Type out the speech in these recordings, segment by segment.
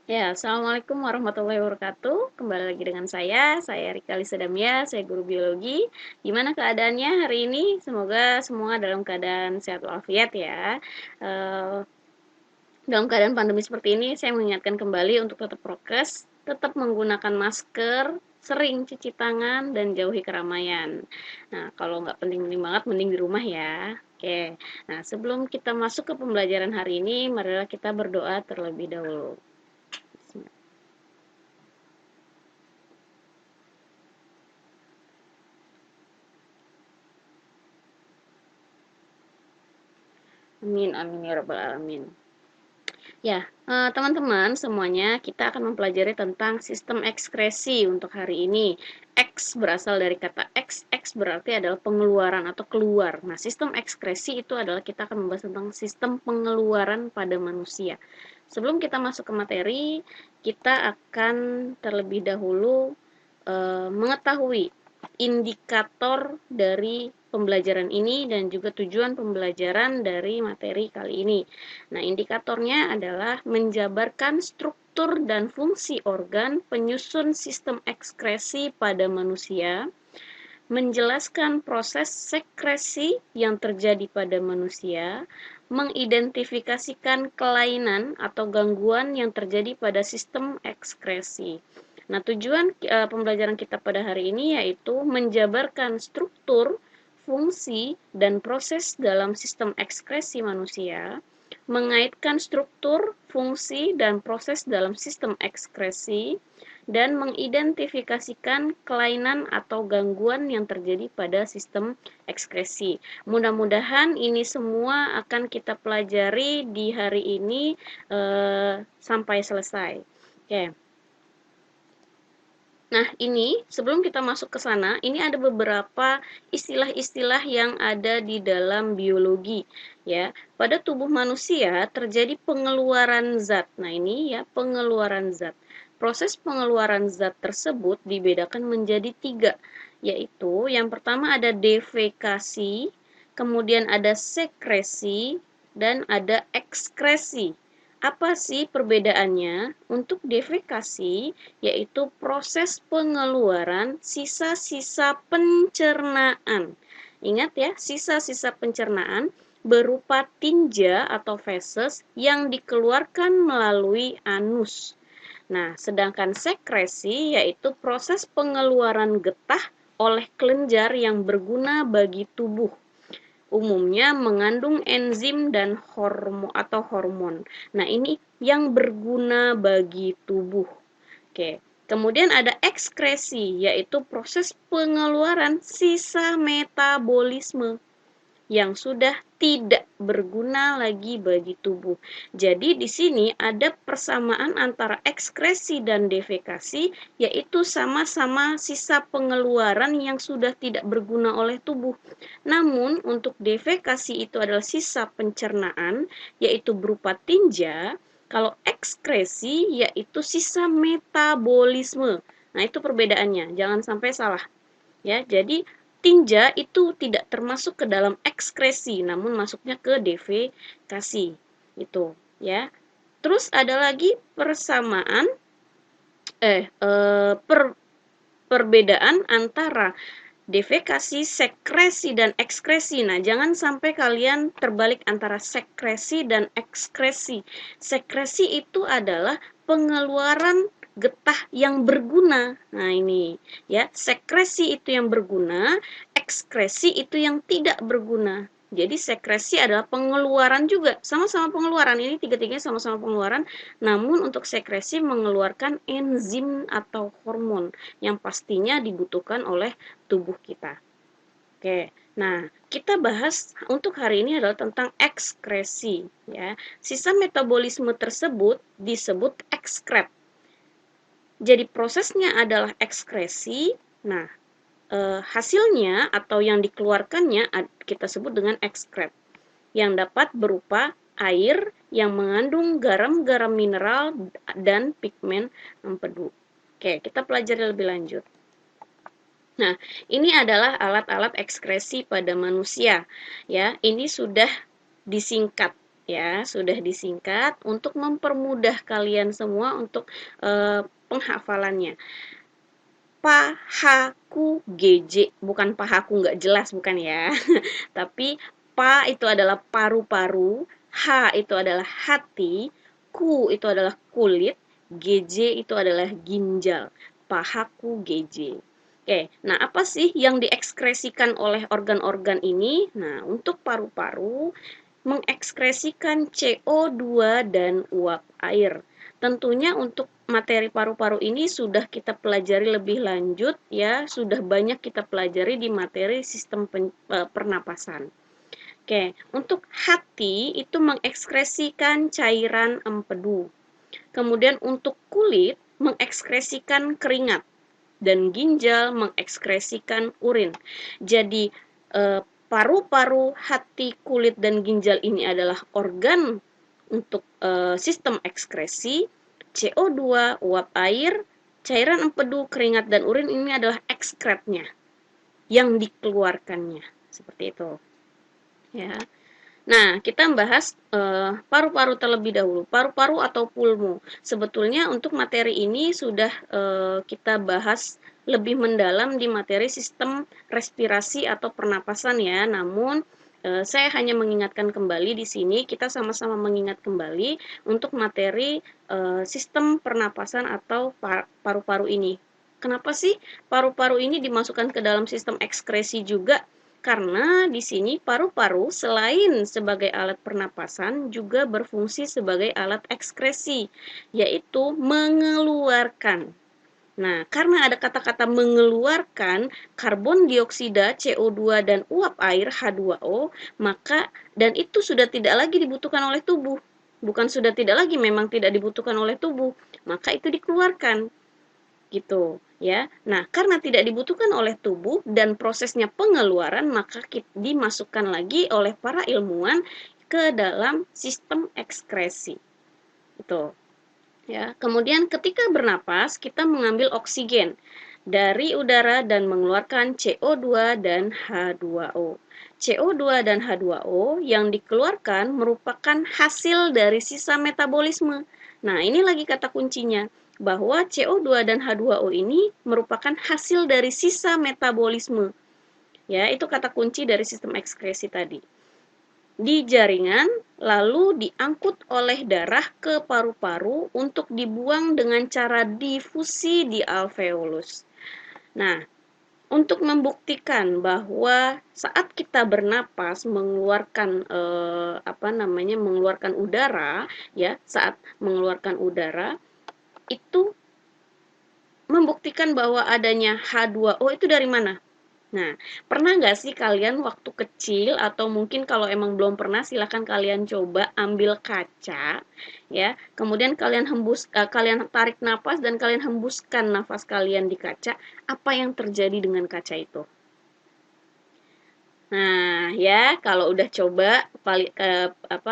Ya, Assalamualaikum warahmatullahi wabarakatuh. Kembali lagi dengan saya Rika Lisadamia, saya guru biologi. Gimana keadaannya hari ini? Semoga semua dalam keadaan sehat walafiat ya. Eh, dalam keadaan pandemi seperti ini, saya mengingatkan kembali untuk tetap prokes, tetap menggunakan masker, sering cuci tangan, dan jauhi keramaian. Nah, kalau nggak penting-penting banget, mending di rumah ya. Oke, nah sebelum kita masuk ke pembelajaran hari ini, marilah kita berdoa terlebih dahulu. Amin, amin ya rabbal alamin. Ya, teman-teman semuanya, kita akan mempelajari tentang sistem ekskresi untuk hari ini. X berasal dari kata X berarti adalah pengeluaran atau keluar. Nah, sistem ekskresi itu adalah kita akan membahas tentang sistem pengeluaran pada manusia. Sebelum kita masuk ke materi, kita akan terlebih dahulu mengetahui indikator dari pembelajaran ini dan juga tujuan pembelajaran dari materi kali ini. Nah, indikatornya adalah menjabarkan struktur dan fungsi organ penyusun sistem ekskresi pada manusia, menjelaskan proses sekresi yang terjadi pada manusia, mengidentifikasikan kelainan atau gangguan yang terjadi pada sistem ekskresi. Nah, tujuan pembelajaran kita pada hari ini yaitu menjabarkan struktur, fungsi, dan proses dalam sistem ekskresi manusia, mengaitkan struktur, fungsi, dan proses dalam sistem ekskresi, dan mengidentifikasikan kelainan atau gangguan yang terjadi pada sistem ekskresi. Mudah-mudahan ini semua akan kita pelajari di hari ini sampai selesai. Oke. Nah, ini sebelum kita masuk ke sana, ini ada beberapa istilah-istilah yang ada di dalam biologi, ya. Pada tubuh manusia terjadi pengeluaran zat. Nah, ini ya, pengeluaran zat. Proses pengeluaran zat tersebut dibedakan menjadi 3, yaitu yang pertama ada defekasi, kemudian ada sekresi, dan ada ekskresi. Apa sih perbedaannya? Untuk defekasi, yaitu proses pengeluaran sisa-sisa pencernaan. Ingat ya, sisa-sisa pencernaan berupa tinja atau feses yang dikeluarkan melalui anus. Nah, sedangkan sekresi yaitu proses pengeluaran getah oleh kelenjar yang berguna bagi tubuh. Umumnya mengandung enzim dan hormon. Nah, ini yang berguna bagi tubuh. Oke. Kemudian ada ekskresi, yaitu proses pengeluaran sisa metabolisme yang sudah tidak berguna lagi bagi tubuh. Jadi di sini ada persamaan antara ekskresi dan defekasi, yaitu sama-sama sisa pengeluaran yang sudah tidak berguna oleh tubuh. Namun untuk defekasi itu adalah sisa pencernaan, yaitu berupa tinja. Kalau ekskresi yaitu sisa metabolisme. Nah, itu perbedaannya. Jangan sampai salah. Ya, jadi tinja itu tidak termasuk ke dalam ekskresi, namun masuknya ke defekasi. Itu, ya. Terus ada lagi persamaan perbedaan antara defekasi, sekresi, dan ekskresi. Nah, jangan sampai kalian terbalik antara sekresi dan ekskresi. Sekresi itu adalah pengeluaran getah yang berguna. Nah, ini ya, sekresi itu yang berguna, ekskresi itu yang tidak berguna. Jadi sekresi adalah pengeluaran juga, sama-sama pengeluaran. Ini tiga-tiganya sama-sama pengeluaran, namun untuk sekresi mengeluarkan enzim atau hormon yang pastinya dibutuhkan oleh tubuh kita. Oke, nah kita bahas untuk hari ini adalah tentang ekskresi. Ya, sisa metabolisme tersebut disebut ekskret. Jadi prosesnya adalah ekskresi. Nah, hasilnya atau yang dikeluarkannya kita sebut dengan ekskret, yang dapat berupa air yang mengandung garam-garam mineral dan pigmen empedu. Oke, kita pelajari lebih lanjut. Nah, ini adalah alat-alat ekskresi pada manusia. Ya, ini sudah disingkat ya, sudah disingkat untuk mempermudah kalian semua untuk penghafalannya. Pahaku GJ, bukan pahaku nggak jelas, bukan ya. Tapi pa itu adalah paru-paru, ha itu adalah hati, ku itu adalah kulit, GJ itu adalah ginjal. Pahaku GJ. Oke, nah apa sih yang diekskresikan oleh organ-organ ini? Nah, untuk paru-paru mengekskresikan CO2 dan uap air. Tentunya untuk materi paru-paru ini sudah kita pelajari lebih lanjut ya, sudah banyak kita pelajari di materi sistem pernapasan. Oke, untuk hati itu mengekskresikan cairan empedu. Kemudian untuk kulit mengekskresikan keringat dan ginjal mengekskresikan urin. Jadi paru-paru, hati, kulit, dan ginjal ini adalah organ untuk sistem ekskresi. CO2, uap air, cairan empedu, keringat, dan urin ini adalah ekskretnya yang dikeluarkannya. Seperti itu. Ya. Nah, kita membahas paru-paru terlebih dahulu. Paru-paru atau pulmo. Sebetulnya untuk materi ini sudah kita bahas lebih mendalam di materi sistem respirasi atau pernapasan ya. Namun saya hanya mengingatkan kembali di sini, kita sama-sama mengingat kembali untuk materi sistem pernapasan atau paru-paru ini. Kenapa sih paru-paru ini dimasukkan ke dalam sistem ekskresi juga? Karena di sini paru-paru selain sebagai alat pernapasan juga berfungsi sebagai alat ekskresi, yaitu mengeluarkan. Nah, karena ada kata-kata mengeluarkan karbon dioksida, CO2, dan uap air H2O, maka dan itu sudah tidak lagi dibutuhkan oleh tubuh. Bukan sudah tidak lagi, memang tidak dibutuhkan oleh tubuh, maka itu dikeluarkan. Gitu, ya. Nah, karena tidak dibutuhkan oleh tubuh dan prosesnya pengeluaran, maka dimasukkan lagi oleh para ilmuwan ke dalam sistem ekskresi. Itu. Ya, kemudian ketika bernapas, kita mengambil oksigen dari udara dan mengeluarkan CO2 dan H2O. CO2 dan H2O yang dikeluarkan merupakan hasil dari sisa metabolisme. Nah, ini lagi kata kuncinya, bahwa CO2 dan H2O ini merupakan hasil dari sisa metabolisme. Ya, itu kata kunci dari sistem ekskresi tadi. Di jaringan, lalu diangkut oleh darah ke paru-paru untuk dibuang dengan cara difusi di alveolus. Nah, untuk membuktikan bahwa saat kita bernapas mengeluarkan mengeluarkan udara, ya, saat mengeluarkan udara itu membuktikan bahwa adanya H2O itu dari mana? Nah, pernah nggak sih kalian waktu kecil atau mungkin kalau emang belum pernah silahkan kalian coba ambil kaca ya, kemudian kalian tarik nafas dan kalian hembuskan nafas kalian di kaca, apa yang terjadi dengan kaca itu? Nah, ya, kalau udah coba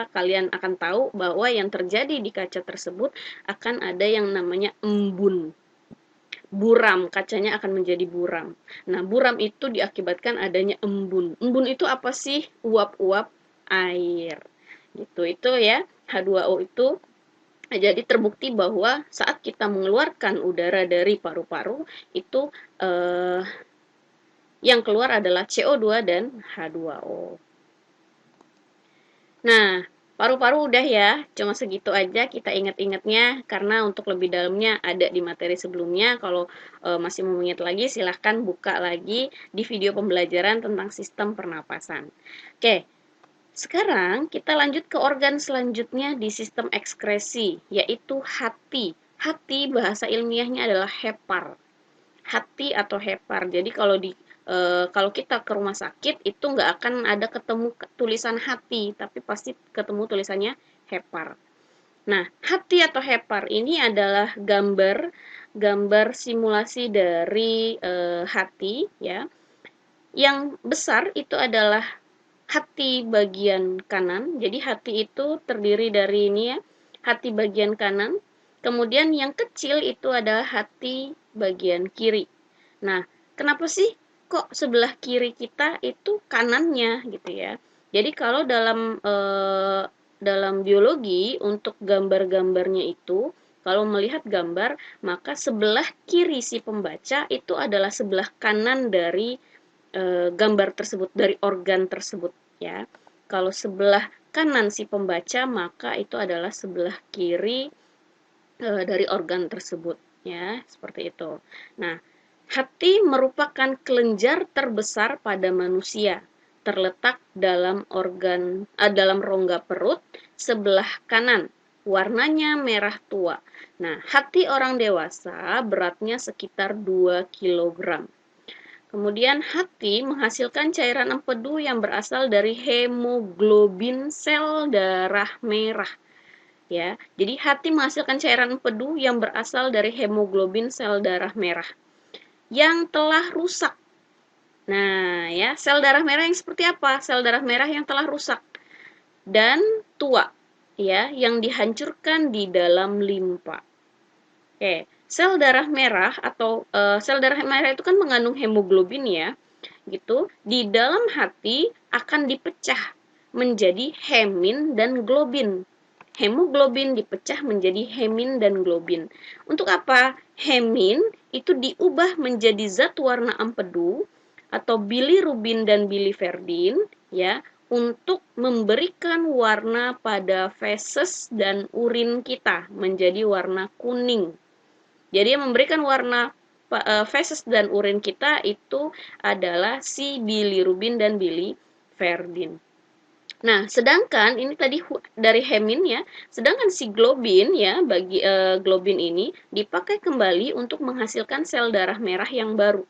kalian akan tahu bahwa yang terjadi di kaca tersebut akan ada yang namanya embun. Buram, kacanya akan menjadi buram. Nah, buram itu diakibatkan adanya embun. Embun itu apa sih? Uap-uap air. Gitu, itu ya. H2O itu jadi terbukti bahwa saat kita mengeluarkan udara dari paru-paru itu yang keluar adalah CO2 dan H2O. Nah, paru-paru udah ya, cuma segitu aja kita ingat-ingatnya karena untuk lebih dalamnya ada di materi sebelumnya. Kalau masih mau ingat lagi silahkan buka lagi di video pembelajaran tentang sistem pernapasan. Oke, sekarang kita lanjut ke organ selanjutnya di sistem ekskresi, yaitu hati. Hati bahasa ilmiahnya adalah hepar. Hati atau hepar. Jadi kalau kita ke rumah sakit itu nggak akan ada ketemu tulisan hati, tapi pasti ketemu tulisannya hepar. Nah, hati atau hepar ini adalah gambar simulasi dari hati ya. Yang besar itu adalah hati bagian kanan. Jadi hati itu terdiri dari ini ya, hati bagian kanan. Kemudian yang kecil itu adalah hati bagian kiri. Nah, kenapa sih kok sebelah kiri kita itu kanannya gitu ya? Jadi kalau dalam dalam biologi untuk gambar-gambarnya itu, kalau melihat gambar, maka sebelah kiri si pembaca itu adalah sebelah kanan dari gambar tersebut, dari organ tersebut, ya. Kalau sebelah kanan si pembaca, maka itu adalah sebelah kiri dari organ tersebut, ya, seperti itu. Nah, hati merupakan kelenjar terbesar pada manusia, terletak dalam rongga perut sebelah kanan. Warnanya merah tua. Nah, hati orang dewasa beratnya sekitar 2 kilogram. Kemudian hati menghasilkan cairan empedu yang berasal dari hemoglobin sel darah merah. Ya, jadi hati menghasilkan cairan empedu yang berasal dari hemoglobin sel darah merah yang telah rusak. Nah, ya, sel darah merah yang seperti apa? Sel darah merah yang telah rusak dan tua, ya, yang dihancurkan di dalam limpa. Oke, sel darah merah atau sel darah merah itu kan mengandung hemoglobin, ya, gitu. Di dalam hati akan dipecah menjadi hemin dan globin. Hemoglobin dipecah menjadi hemin dan globin. Untuk apa? Hemin itu diubah menjadi zat warna empedu atau bilirubin dan biliverdin, ya, untuk memberikan warna pada feses dan urin kita menjadi warna kuning. Jadi yang memberikan warna feses dan urin kita itu adalah si bilirubin dan biliverdin. Nah, sedangkan ini tadi dari hemin, ya. Sedangkan si globin, ya, bagi globin ini dipakai kembali untuk menghasilkan sel darah merah yang baru.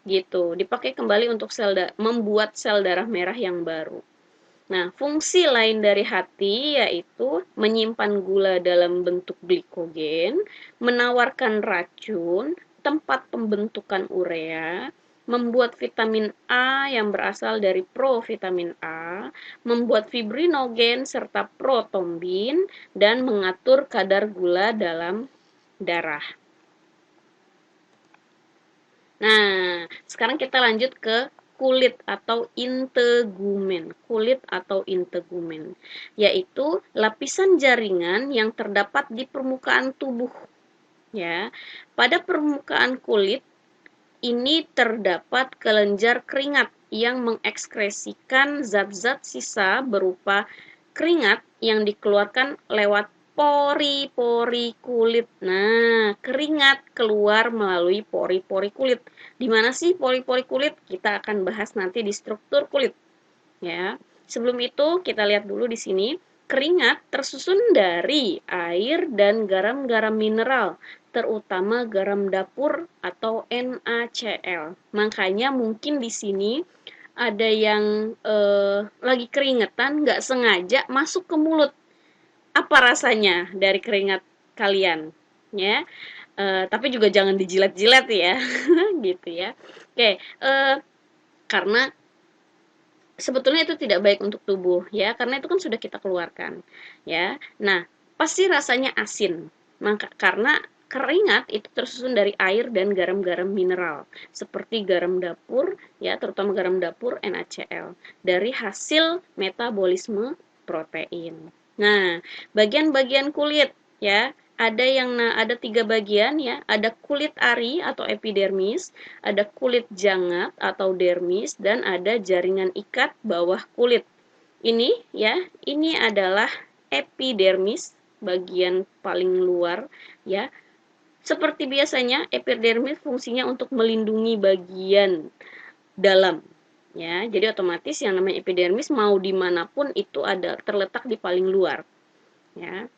Gitu. Dipakai kembali untuk membuat sel darah merah yang baru. Nah, fungsi lain dari hati yaitu menyimpan gula dalam bentuk glikogen, menawarkan racun, tempat pembentukan urea, membuat vitamin A yang berasal dari provitamin A, membuat fibrinogen serta protombin, dan mengatur kadar gula dalam darah. Nah, sekarang kita lanjut ke kulit atau integumen. Kulit atau integumen, yaitu lapisan jaringan yang terdapat di permukaan tubuh. Ya, pada permukaan kulit ini terdapat kelenjar keringat yang mengekskresikan zat-zat sisa berupa keringat yang dikeluarkan lewat pori-pori kulit. Nah, keringat keluar melalui pori-pori kulit. Di mana sih pori-pori kulit? Kita akan bahas nanti di struktur kulit. Ya. Sebelum itu, kita lihat dulu di sini. Keringat tersusun dari air dan garam-garam mineral, terutama garam dapur atau NaCl. Makanya mungkin di sini ada yang lagi keringetan, nggak sengaja masuk ke mulut. Apa rasanya dari keringat kalian? Ya, tapi juga jangan dijilat-jilat ya, gitu ya. Oke, karena sebetulnya itu tidak baik untuk tubuh ya, karena itu kan sudah kita keluarkan ya. Nah, pasti rasanya asin. Karena keringat itu tersusun dari air dan garam-garam mineral seperti garam dapur ya, terutama garam dapur NaCl dari hasil metabolisme protein. Nah, bagian-bagian kulit ya, ada 3 bagian ya, ada kulit ari atau epidermis, ada kulit jangat atau dermis, dan ada jaringan ikat bawah kulit. Ini ya, ini adalah epidermis, bagian paling luar ya. Seperti biasanya, epidermis fungsinya untuk melindungi bagian dalam ya. Jadi otomatis yang namanya epidermis mau dimanapun itu ada terletak di paling luar ya.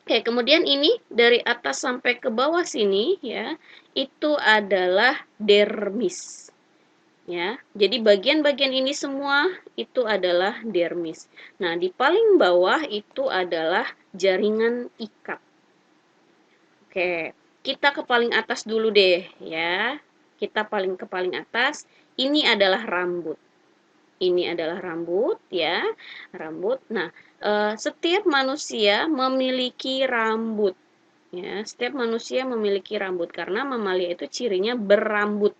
Oke, kemudian ini dari atas sampai ke bawah sini ya, itu adalah dermis. Ya, jadi bagian-bagian ini semua itu adalah dermis. Nah, di paling bawah itu adalah jaringan ikat. Oke, kita ke paling atas dulu deh ya. Kita ke paling atas. Ini adalah rambut. Ini adalah rambut ya, rambut. Nah, setiap manusia memiliki rambut ya. Setiap manusia memiliki rambut karena mamalia itu cirinya berambut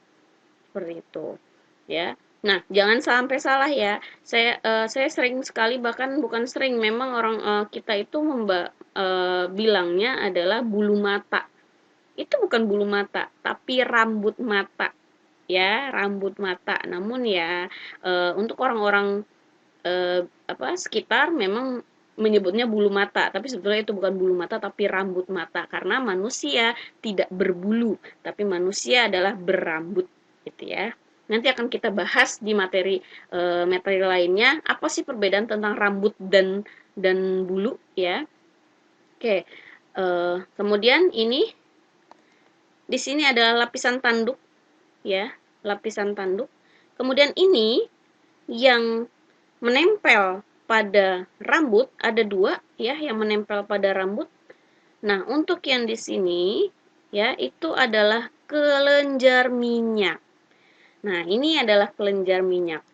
seperti itu ya. Nah, jangan sampai salah ya. Saya sering sekali, bahkan bukan sering, memang orang kita itu bilangnya adalah bulu mata. Itu bukan bulu mata, tapi rambut mata. Ya, rambut mata. Namun ya, untuk orang-orang sekitar memang menyebutnya bulu mata, tapi sebetulnya itu bukan bulu mata tapi rambut mata, karena manusia tidak berbulu, tapi manusia adalah berambut, gitu ya. Nanti akan kita bahas di materi lainnya, apa sih perbedaan tentang rambut dan bulu ya. Oke. Kemudian ini di sini adalah lapisan tanduk ya, lapisan tanduk. Kemudian ini yang menempel pada rambut ada dua ya, yang menempel pada rambut. Nah, untuk yang di sini ya, itu adalah kelenjar minyak. Nah, ini adalah kelenjar minyak.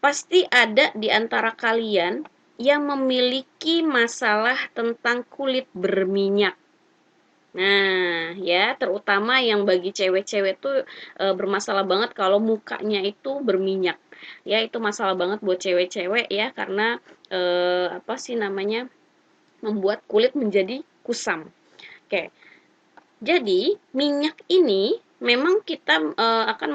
Pasti ada di antara kalian yang memiliki masalah tentang kulit berminyak. Nah, ya, terutama yang bagi cewek-cewek tuh bermasalah banget kalau mukanya itu berminyak. Ya, itu masalah banget buat cewek-cewek ya, karena apa sih namanya? Membuat kulit menjadi kusam. Oke. Jadi, minyak ini memang kita akan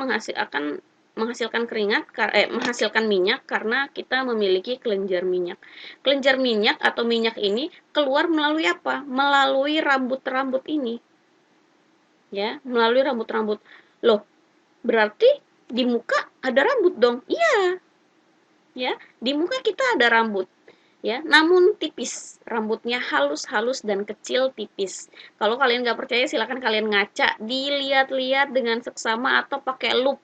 menghasilkan minyak karena kita memiliki kelenjar minyak. Kelenjar minyak atau minyak ini keluar melalui apa? Melalui rambut-rambut ini. Ya, melalui rambut-rambut. Loh, berarti di muka ada rambut dong? Iya, ya. Di muka kita ada rambut. Ya, namun tipis, rambutnya halus-halus dan kecil tipis. Kalau kalian nggak percaya, silakan kalian ngaca, dilihat-lihat dengan seksama atau pakai loop.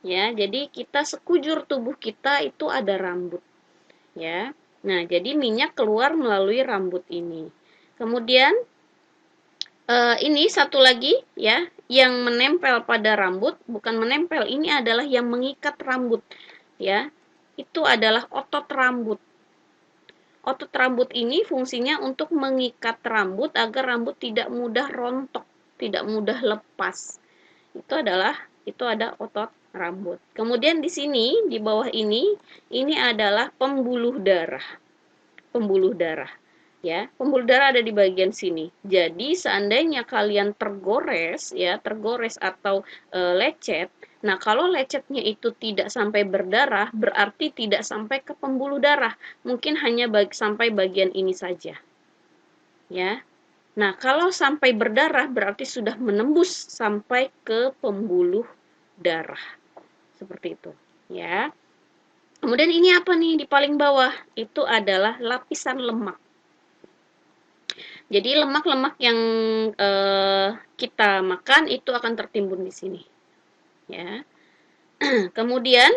Ya, jadi kita sekujur tubuh kita itu ada rambut. Ya, nah jadi minyak keluar melalui rambut ini. Kemudian ini satu lagi ya, yang menempel pada rambut, bukan menempel, ini adalah yang mengikat rambut. Ya, itu adalah otot rambut. Otot rambut ini fungsinya untuk mengikat rambut agar rambut tidak mudah rontok, tidak mudah lepas. Itu ada otot rambut. Kemudian di sini, di bawah ini adalah pembuluh darah. Pembuluh darah. Ya, pembuluh darah ada di bagian sini. Jadi seandainya kalian tergores atau lecet. Nah, kalau lecetnya itu tidak sampai berdarah, berarti tidak sampai ke pembuluh darah. Mungkin hanya sampai bagian ini saja. Ya. Nah, kalau sampai berdarah berarti sudah menembus sampai ke pembuluh darah. Seperti itu, ya. Kemudian ini apa nih di paling bawah? Itu adalah lapisan lemak. Jadi lemak-lemak yang kita makan itu akan tertimbun di sini. Ya. Kemudian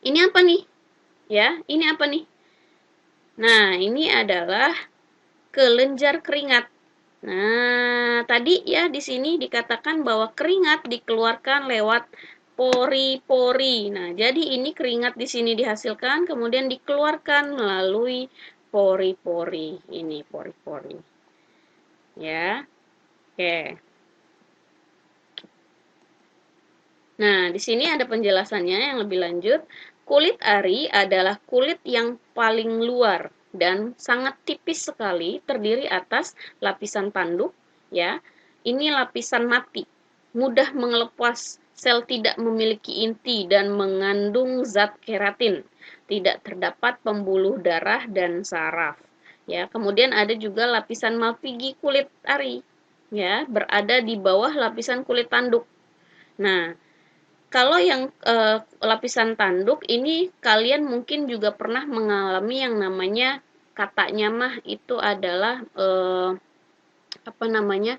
ini apa nih? Ya, ini apa nih? Nah, ini adalah kelenjar keringat. Nah, tadi ya di sini dikatakan bahwa keringat dikeluarkan lewat pori-pori. Nah, jadi ini keringat di sini dihasilkan kemudian dikeluarkan melalui pori-pori. Ini pori-pori. Ya. Oke. Nah, di sini ada penjelasannya yang lebih lanjut. Kulit ari adalah kulit yang paling luar dan sangat tipis sekali, terdiri atas lapisan tanduk, ya. Ini lapisan mati, mudah mengelepas, sel tidak memiliki inti dan mengandung zat keratin. Tidak terdapat pembuluh darah dan saraf. Ya, kemudian ada juga lapisan malpighi kulit ari, ya, berada di bawah lapisan kulit tanduk. Nah, kalau yang lapisan tanduk ini kalian mungkin juga pernah mengalami yang namanya, katanya mah itu adalah apa namanya,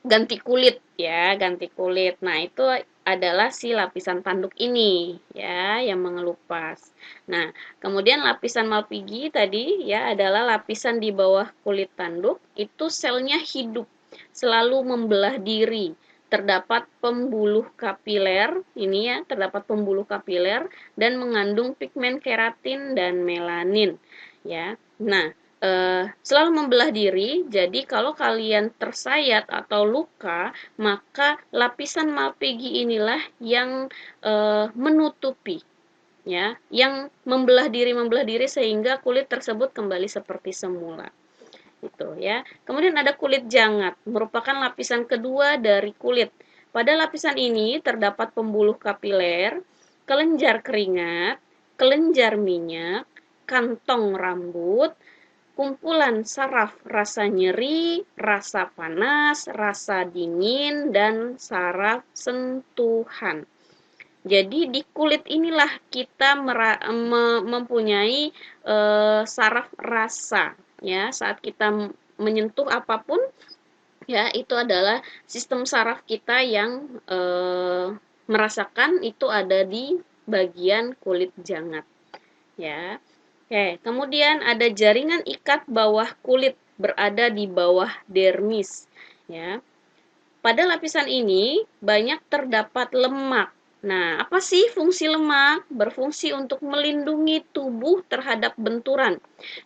ganti kulit ya, ganti kulit. Nah, itu adalah si lapisan tanduk ini ya yang mengelupas. Nah, kemudian lapisan malpighi tadi ya adalah lapisan di bawah kulit tanduk, itu selnya hidup, selalu membelah diri. Terdapat pembuluh kapiler, ini ya, terdapat pembuluh kapiler dan mengandung pigmen keratin dan melanin ya. Nah, selalu membelah diri. Jadi kalau kalian tersayat atau luka, maka lapisan malpighi inilah yang menutupi, ya, yang membelah diri sehingga kulit tersebut kembali seperti semula. Itu ya. Kemudian ada kulit jangat, merupakan lapisan kedua dari kulit. Pada lapisan ini terdapat pembuluh kapiler, kelenjar keringat, kelenjar minyak, kantong rambut, kumpulan saraf rasa nyeri, rasa panas, rasa dingin, dan saraf sentuhan. Jadi di kulit inilah kita mempunyai saraf rasa, ya. Saat kita menyentuh apapun, ya, itu adalah sistem saraf kita yang merasakan itu ada di bagian kulit jangat, ya. Oke, kemudian ada jaringan ikat bawah kulit berada di bawah dermis, ya. Pada lapisan ini banyak terdapat lemak. Nah, apa sih fungsi lemak? Berfungsi untuk melindungi tubuh terhadap benturan.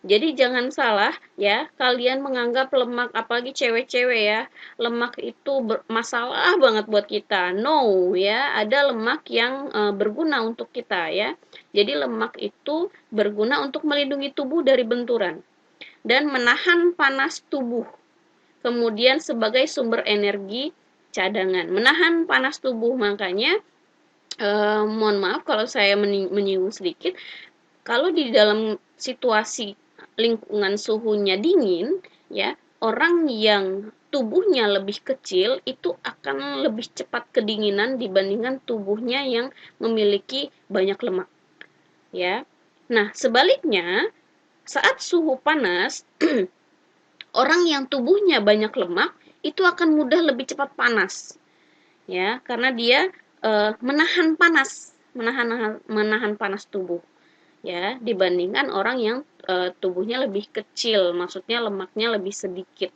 Jadi jangan salah ya, kalian menganggap lemak, apalagi cewek-cewek ya, lemak itu masalah banget buat kita. No ya, ada lemak yang berguna untuk kita ya. Jadi lemak itu berguna untuk melindungi tubuh dari benturan dan menahan panas tubuh. Kemudian sebagai sumber energi cadangan, menahan panas tubuh. Makanya mohon maaf kalau saya menyinggung sedikit, kalau di dalam situasi lingkungan suhunya dingin, ya, orang yang tubuhnya lebih kecil itu akan lebih cepat kedinginan dibandingkan tubuhnya yang memiliki banyak lemak, ya. Nah, sebaliknya, saat suhu panas, orang yang tubuhnya banyak lemak itu akan mudah lebih cepat panas, ya, karena dia menahan panas tubuh, ya, dibandingkan orang yang tubuhnya lebih kecil, maksudnya lemaknya lebih sedikit,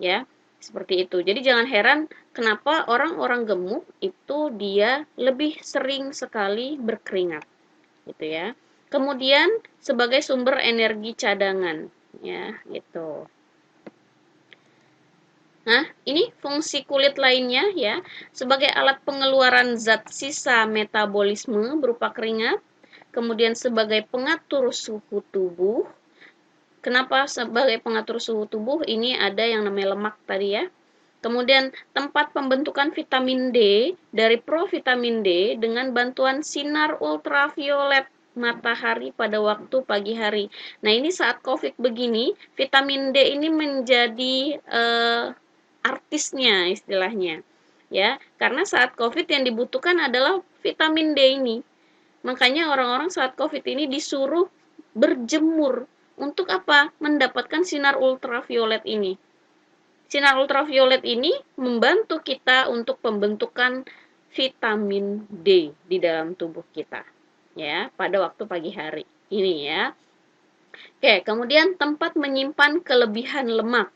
ya, seperti itu. Jadi jangan heran kenapa orang-orang gemuk itu dia lebih sering sekali berkeringat, gitu ya. Kemudian sebagai sumber energi cadangan, ya, gitu. Nah, ini fungsi kulit lainnya ya, sebagai alat pengeluaran zat sisa metabolisme berupa keringat, kemudian sebagai pengatur suhu tubuh. Kenapa sebagai pengatur suhu tubuh? Ini ada yang namanya lemak tadi ya. Kemudian tempat pembentukan vitamin D dari provitamin D dengan bantuan sinar ultraviolet matahari pada waktu pagi hari. Nah, ini saat COVID begini, vitamin D ini menjadi artisnya istilahnya, ya, karena saat COVID yang dibutuhkan adalah vitamin D ini. Makanya orang-orang saat COVID ini disuruh berjemur untuk apa? Mendapatkan sinar ultraviolet ini. Sinar ultraviolet ini membantu kita untuk pembentukan vitamin D di dalam tubuh kita, ya, pada waktu pagi hari. Ini ya. Oke, kemudian tempat menyimpan kelebihan lemak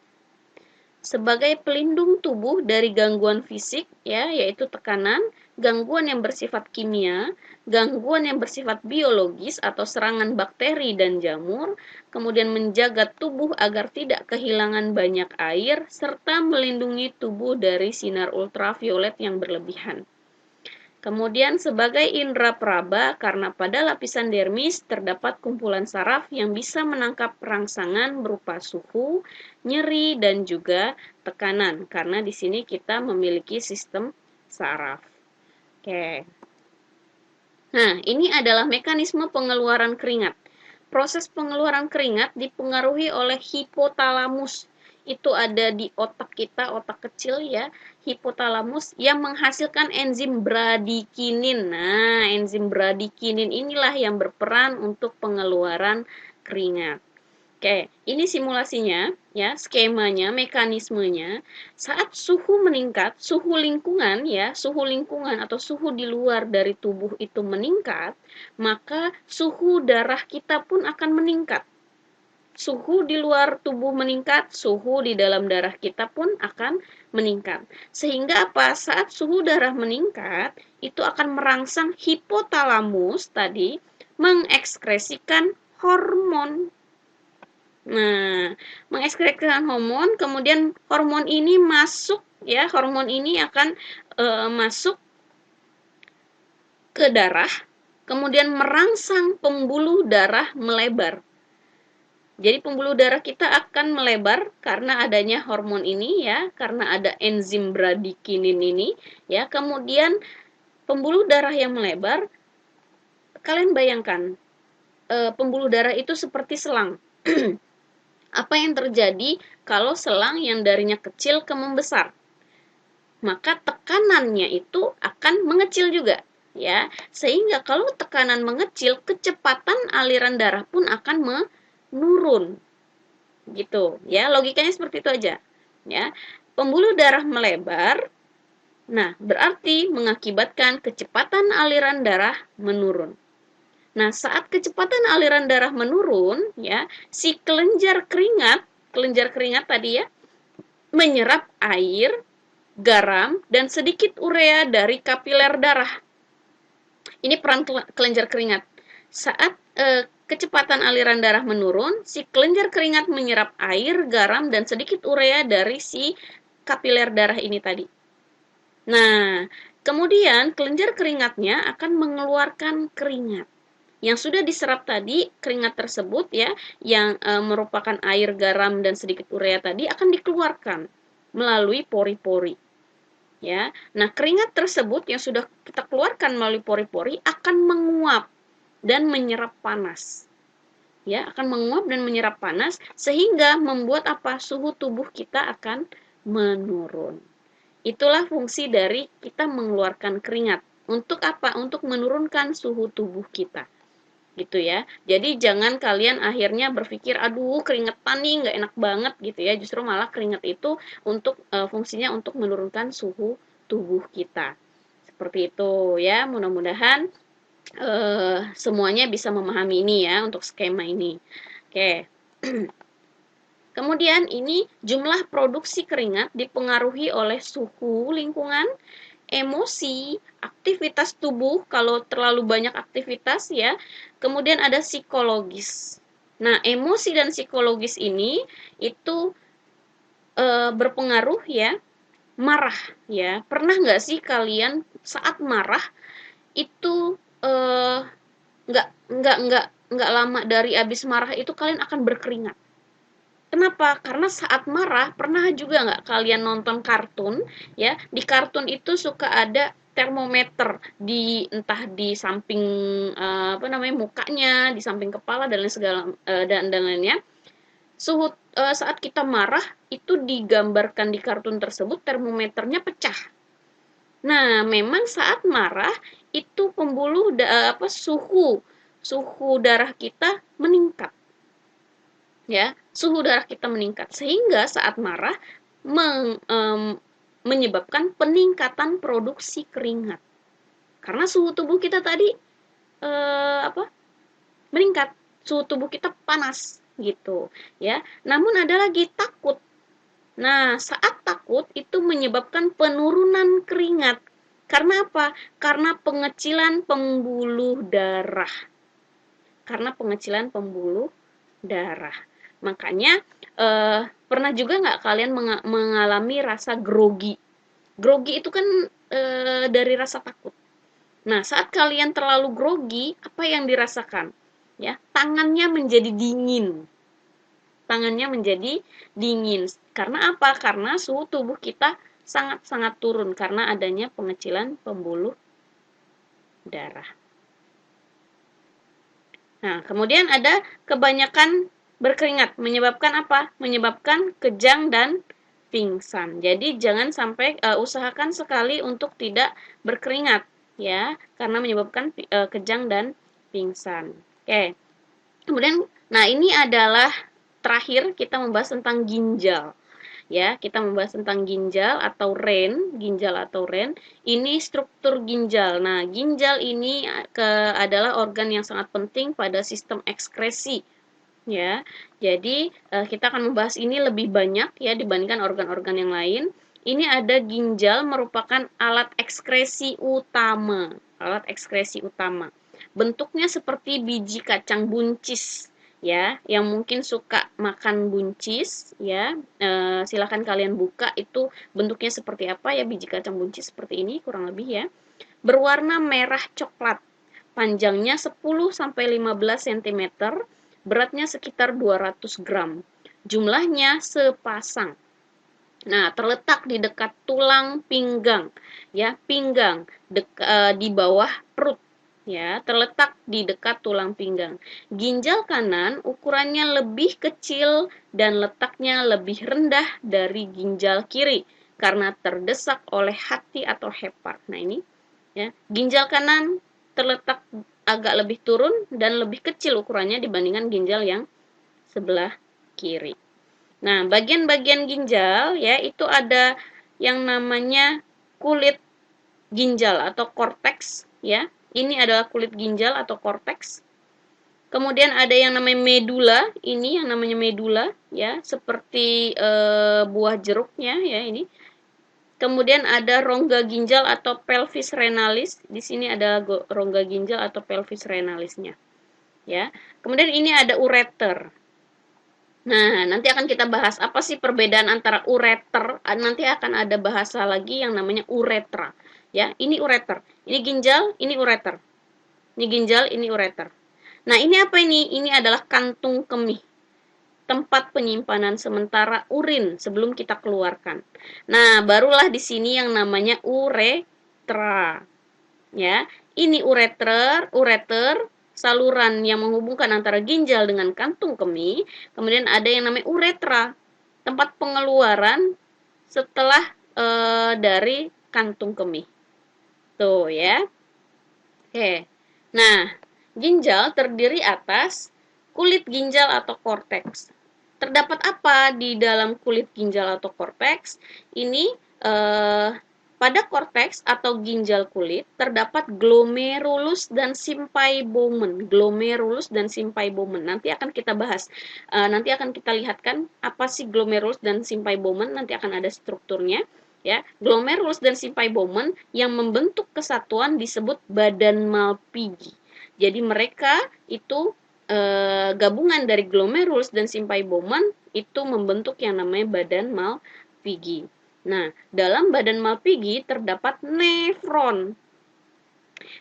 sebagai pelindung tubuh dari gangguan fisik, ya, yaitu tekanan, gangguan yang bersifat kimia, gangguan yang bersifat biologis atau serangan bakteri dan jamur, kemudian menjaga tubuh agar tidak kehilangan banyak air, serta melindungi tubuh dari sinar ultraviolet yang berlebihan. Kemudian sebagai indera peraba, karena pada lapisan dermis terdapat kumpulan saraf yang bisa menangkap rangsangan berupa suhu, nyeri, dan juga tekanan. Karena di sini kita memiliki sistem saraf. Oke. Nah, ini adalah mekanisme pengeluaran keringat. Proses pengeluaran keringat dipengaruhi oleh hipotalamus. Itu ada di otak kita, otak kecil ya, hipotalamus yang menghasilkan enzim bradikinin. Nah, enzim bradikinin inilah yang berperan untuk pengeluaran keringat. Oke, ini simulasinya ya, skemanya, mekanismenya. Saat suhu meningkat, suhu lingkungan ya, suhu lingkungan atau suhu di luar dari tubuh itu meningkat, maka suhu darah kita pun akan meningkat. Suhu di luar tubuh meningkat, suhu di dalam darah kita pun akan meningkat. Sehingga apa? Saat suhu darah meningkat, itu akan merangsang hipotalamus tadi mengekskresikan hormon. Nah, mengekskresikan hormon, kemudian hormon ini masuk ya, hormon ini akan masuk ke darah, kemudian merangsang pembuluh darah melebar. Jadi pembuluh darah kita akan melebar karena adanya hormon ini ya, karena ada enzim bradikinin ini ya. Kemudian pembuluh darah yang melebar, kalian bayangkan pembuluh darah itu seperti selang. Apa yang terjadi kalau selang yang darinya kecil ke membesar? Maka tekanannya itu akan mengecil juga ya. Sehingga kalau tekanan mengecil, kecepatan aliran darah pun akan menurun. Gitu ya, logikanya seperti itu aja ya. Pembuluh darah melebar, nah berarti mengakibatkan kecepatan aliran darah menurun. Nah, saat kecepatan aliran darah menurun ya, si kelenjar keringat tadi ya, menyerap air, garam, dan sedikit urea dari kapiler darah. Ini peran kelenjar keringat. Saat kecepatan aliran darah menurun, si kelenjar keringat menyerap air, garam, dan sedikit urea dari si kapiler darah ini tadi. Nah, kemudian kelenjar keringatnya akan mengeluarkan keringat. Yang sudah diserap tadi, keringat tersebut ya, yang merupakan air, garam, dan sedikit urea tadi akan dikeluarkan melalui pori-pori. Ya. Nah, keringat tersebut yang sudah kita keluarkan melalui pori-pori akan menguap dan menyerap panas. Ya, akan menguap dan menyerap panas sehingga membuat apa? Suhu tubuh kita akan menurun. Itulah fungsi dari kita mengeluarkan keringat. Untuk apa? Untuk menurunkan suhu tubuh kita. Gitu ya. Jadi jangan kalian akhirnya berpikir, aduh keringetan nih nggak enak banget gitu ya. Justru malah keringat itu untuk fungsinya untuk menurunkan suhu tubuh kita. Seperti itu ya. Mudah-mudahan semuanya bisa memahami ini ya untuk skema ini. Oke. Kemudian ini jumlah produksi keringat dipengaruhi oleh suhu lingkungan, emosi, aktivitas tubuh kalau terlalu banyak aktivitas ya. Kemudian ada psikologis. Nah, emosi dan psikologis ini itu berpengaruh ya. Marah ya. Pernah nggak sih kalian saat marah itu nggak lama dari habis marah itu kalian akan berkeringat. Kenapa? Karena saat marah, pernah juga nggak kalian nonton kartun, ya, di kartun itu suka ada termometer di entah di samping mukanya, di samping kepala dan lain segala dan lainnya. Suhu saat kita marah itu digambarkan di kartun tersebut termometernya pecah. Nah, memang saat marah itu suhu darah kita meningkat. Ya, suhu darah kita meningkat sehingga saat marah menyebabkan peningkatan produksi keringat. Karena suhu tubuh kita tadi meningkat, suhu tubuh kita panas gitu, ya. Namun ada lagi takut. Nah, saat takut itu menyebabkan penurunan keringat. Karena apa? Karena pengecilan pembuluh darah. Karena pengecilan pembuluh darah. Makanya pernah juga nggak kalian mengalami rasa grogi? Grogi itu kan dari rasa takut. Nah, saat kalian terlalu grogi, apa yang dirasakan? Ya, tangannya menjadi dingin. Tangannya menjadi dingin. Karena apa? Karena suhu tubuh kita sangat-sangat turun karena adanya pengecilan pembuluh darah. Nah, kemudian ada kebanyakan berkeringat. Menyebabkan apa? Menyebabkan kejang dan pingsan. Jadi jangan sampai usahakan sekali untuk tidak berkeringat ya, karena menyebabkan kejang dan pingsan. Oke. Kemudian nah ini adalah terakhir kita membahas tentang ginjal. Ya, kita membahas tentang ginjal atau ren. Ini struktur ginjal. Nah, ginjal ini adalah organ yang sangat penting pada sistem ekskresi. Ya, jadi kita akan membahas ini lebih banyak ya dibandingkan organ-organ yang lain. Ini ada ginjal merupakan alat ekskresi utama. Alat ekskresi utama. Bentuknya seperti biji kacang buncis. ya, yang mungkin suka makan buncis ya, silakan kalian buka itu bentuknya seperti apa ya, biji kacang buncis seperti ini kurang lebih ya. Berwarna merah coklat. Panjangnya 10 sampai 15 cm, beratnya sekitar 200 gram. Jumlahnya sepasang. Nah, terletak di dekat tulang pinggang, ya, pinggang di bawah perut, ya, terletak di dekat tulang pinggang. Ginjal kanan ukurannya lebih kecil dan letaknya lebih rendah dari ginjal kiri karena terdesak oleh hati atau hepar. Nah, ini ya, ginjal kanan terletak agak lebih turun dan lebih kecil ukurannya dibandingkan ginjal yang sebelah kiri. Nah, bagian-bagian ginjal ya itu ada yang namanya kulit ginjal atau korteks ya. Ini adalah kulit ginjal atau korteks. Kemudian ada yang namanya medula, ini yang namanya medula ya, seperti buah jeruknya ya ini. Kemudian ada rongga ginjal atau pelvis renalis. Di sini ada rongga ginjal atau pelvis renalisnya ya. Kemudian ini ada ureter. Nah, nanti akan kita bahas apa sih perbedaan antara ureter, nanti akan ada bahasa lagi yang namanya uretra. Ya, ini ureter. Ini ginjal, ini ureter. Ini ginjal, ini ureter. Nah, ini apa ini? Ini adalah kantung kemih. Tempat penyimpanan sementara urin sebelum kita keluarkan. Nah, barulah di sini yang namanya uretra. Ya, ini ureter saluran yang menghubungkan antara ginjal dengan kantung kemih. Kemudian ada yang namanya uretra, tempat pengeluaran setelah dari kantung kemih. Tuh ya. Oke. Nah, ginjal terdiri atas kulit ginjal atau korteks. Terdapat apa di dalam kulit ginjal atau korteks? Ini pada korteks atau ginjal kulit terdapat glomerulus dan sympaibomen. Glomerulus dan sympaibomen. Nanti akan kita bahas. Nanti akan kita lihatkan apa sih glomerulus dan sympaibomen. Nanti akan ada strukturnya. Ya, glomerulus dan sympaibomen yang membentuk kesatuan disebut badan Malpighi. Jadi mereka itu gabungan dari glomerulus dan sympaibomen itu membentuk yang namanya badan Malpighi. Nah, dalam badan Malpighi terdapat nefron.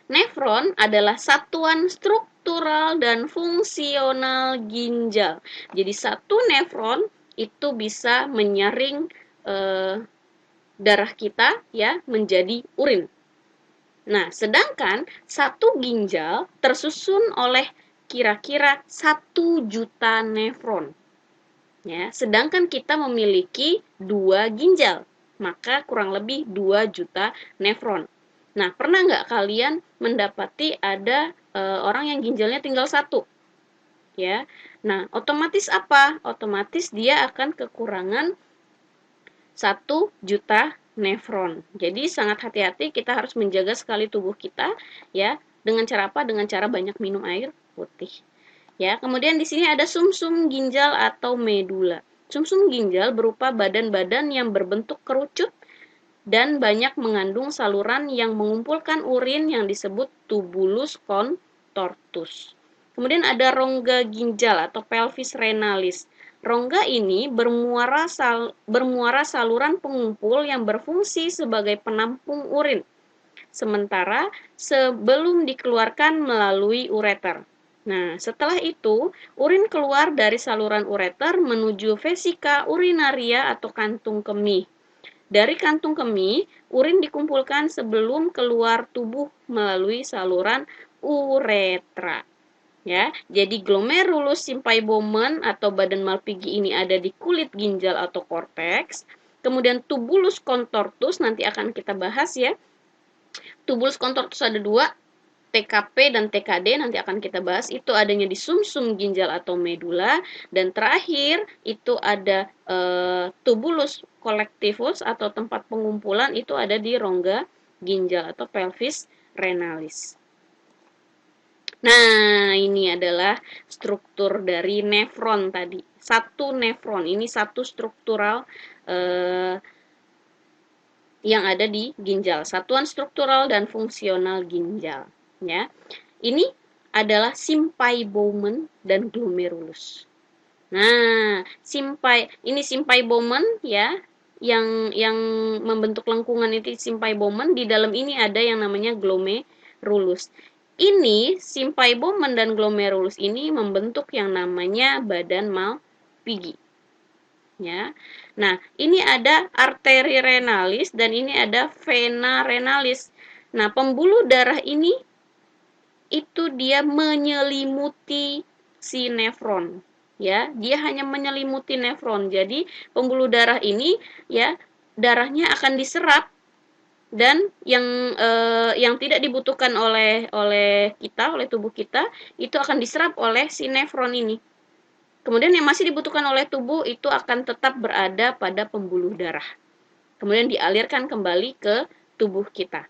Nefron adalah satuan struktural dan fungsional ginjal. Jadi satu nefron itu bisa menyaring darah kita ya menjadi urin. Nah, sedangkan satu ginjal tersusun oleh kira-kira 1 juta nefron. Ya, sedangkan kita memiliki 2 ginjal, maka kurang lebih 2 juta nefron. Nah, pernah nggak kalian mendapati ada orang yang ginjalnya tinggal 1? Ya, nah otomatis apa? Otomatis dia akan kekurangan 1 juta nefron. Jadi sangat hati-hati, kita harus menjaga sekali tubuh kita ya. Dengan cara apa? Dengan cara banyak minum air putih. Ya, kemudian di sini ada sumsum ginjal atau medula. Sumsum ginjal berupa badan-badan yang berbentuk kerucut dan banyak mengandung saluran yang mengumpulkan urin yang disebut tubulus contortus. Kemudian ada rongga ginjal atau pelvis renalis. Rongga ini bermuara saluran pengumpul yang berfungsi sebagai penampung urin, sementara sebelum dikeluarkan melalui ureter. Nah, setelah itu, urin keluar dari saluran ureter menuju vesika urinaria atau kantung kemih. Dari kantung kemih, urin dikumpulkan sebelum keluar tubuh melalui saluran uretra. Ya, jadi glomerulus sympaibomen atau badan Malpighi ini ada di kulit ginjal atau korteks. Kemudian tubulus contortus nanti akan kita bahas ya. Tubulus contortus ada 2, TKP dan TKD nanti akan kita bahas. Itu adanya di sumsum ginjal atau medula. Dan terakhir itu ada tubulus collectivus atau tempat pengumpulan itu ada di rongga ginjal atau pelvis renalis. Nah, ini adalah struktur dari nefron tadi. Satu nefron, ini satu struktural yang ada di ginjal. Satuan struktural dan fungsional ginjal. Ya, ini adalah simpai Bowman dan glomerulus. Nah, simpai Bowman ya, yang membentuk lengkungan itu simpai Bowman, di dalam ini ada yang namanya glomerulus. Ini simpai Bowman dan glomerulus ini membentuk yang namanya badan Malpighi. Ya. Nah, ini ada arteri renalis dan ini ada vena renalis. Nah, pembuluh darah ini itu dia menyelimuti si nefron. Ya, dia hanya menyelimuti nefron. Jadi, pembuluh darah ini ya darahnya akan diserap dan yang tidak dibutuhkan oleh tubuh kita itu akan diserap oleh si nefron ini. Kemudian yang masih dibutuhkan oleh tubuh itu akan tetap berada pada pembuluh darah. Kemudian dialirkan kembali ke tubuh kita.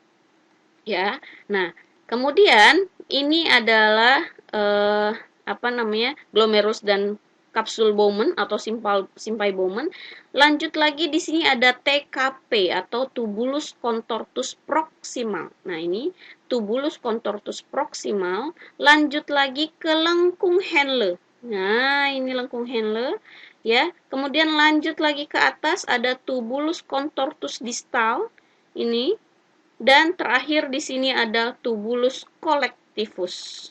Ya. Nah, kemudian ini adalah glomerulus dan kapsul Bowman atau simpai Bowman. Lanjut lagi di sini ada TKP atau tubulus contortus proximal. Nah, ini tubulus contortus proximal. Lanjut lagi ke lengkung Henle. Nah, ini lengkung Henle ya. Kemudian lanjut lagi ke atas ada tubulus contortus distal. Ini dan terakhir di sini ada tubulus collectivus.